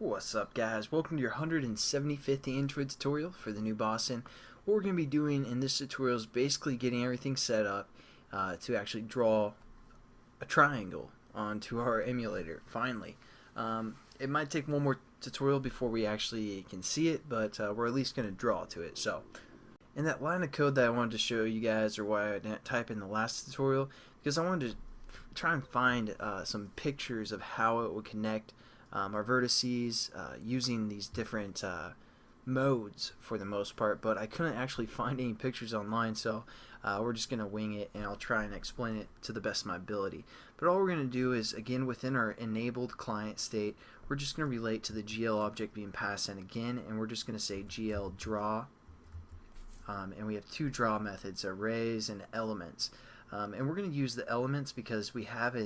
What's up, guys? Welcome to your 175th Android tutorial for the new Boston. What we're going to be doing in this tutorial is basically getting everything set up to actually draw a triangle onto our emulator, finally. It might take one more tutorial before we actually can see it, but we're at least going to draw to it. So, in that line of code that I wanted to show you guys, or why I didn't type in the last tutorial, because I wanted to try and find some pictures of how it would connect our vertices using these different modes for the most part, but I couldn't actually find any pictures online, so we're just gonna wing it, and I'll try and explain it to the best of my ability. But all we're gonna do is, again, within our enabled client state, we're just gonna relate to the GL object being passed in again, and we're just gonna say glDraw, and we have two draw methods, arrays and elements, and we're gonna use the elements because we have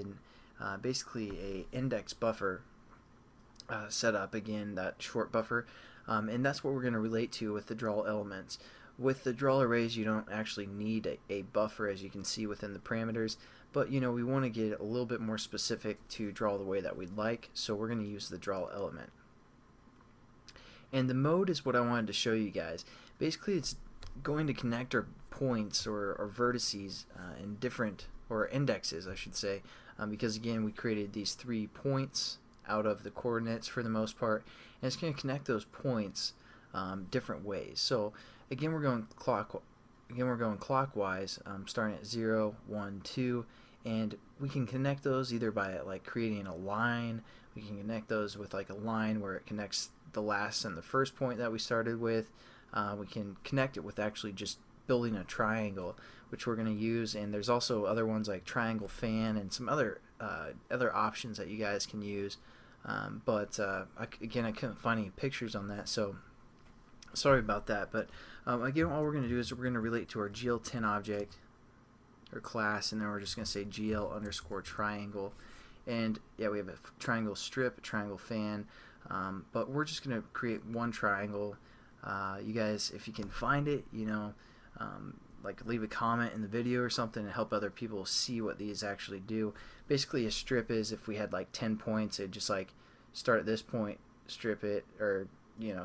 basically a index buffer set up, again, that short buffer, and that's what we're going to relate to with the glDrawElements. With the glArrays, you don't actually need a buffer, as you can see within the parameters, but we want to get a little bit more specific to draw the way that we'd like, so we're going to use the glAelement. And the mode is what I wanted to show you guys. Basically, it's going to connect our points or vertices in different, or indexes I should say, because again we created these 3 points out of the coordinates for the most part, and it's going to connect those points different ways. So again we're going clockwise, starting at 0, 1, 2, and we can connect those either by like creating a line. We can connect those with like a line where it connects the last and the first point that we started with. We can connect it with actually just building a triangle, which we're going to use, and there's also other ones like triangle fan and some other options that you guys can use, but again I couldn't find any pictures on that, so sorry about that. But again, all we're going to do is we're going to relate to our GL10 object or class, and then we're just going to say GL_triangle, and yeah, we have a triangle strip, a triangle fan, but we're just going to create one triangle. You guys, if you can find it, like leave a comment in the video or something to help other people see what these actually do. Basically, a strip is, if we had like 10 points, it'd just like start at this point, strip it, or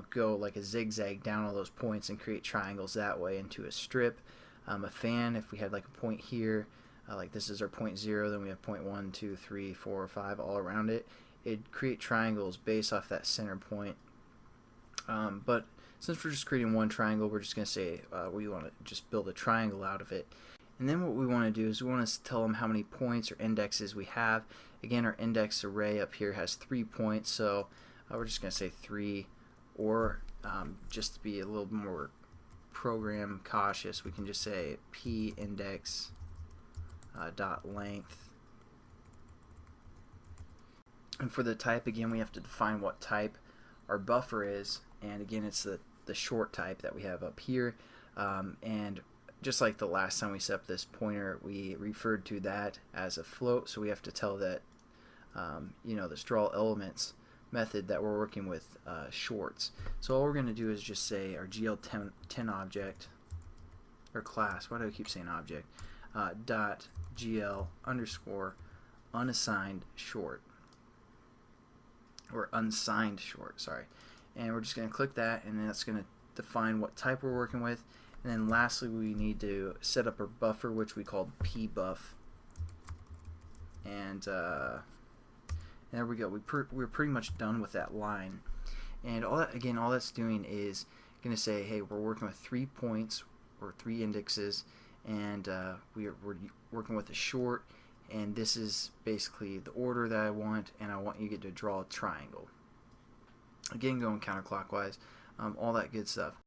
go like a zigzag down all those points and create triangles that way into a strip. A fan, if we had like a point here, like this is our point 0, then we have point 1, 2, 3, 4, 5 all around it, it'd create triangles based off that center point. But since we're just creating one triangle, we're just going to say we want to just build a triangle out of it. And then what we want to do is we want to tell them how many points or indexes we have. Again, our index array up here has 3 points, so we're just going to say 3, or just to be a little more program cautious, we can just say p index dot length. And for the type, again, we have to define what type our buffer is, and again it's the short type that we have up here, and just like the last time we set up this pointer, we referred to that as a float, so we have to tell that this glArrays method that we're working with shorts. So all we're going to do is just say our GL10 object, or class, why do I keep saying object, dot GL_unassigned short, or unsigned short, sorry. And we're just going to click that, and then that's going to define what type we're working with. And then lastly, we need to set up our buffer, which we called pbuff. And there we go. We're pretty much done with that line. And all that, again, all that's doing is going to say, hey, we're working with 3 points or 3 indexes, and we're working with a short, and this is basically the order that I want, and I want you to draw a triangle. Again, going counterclockwise, all that good stuff.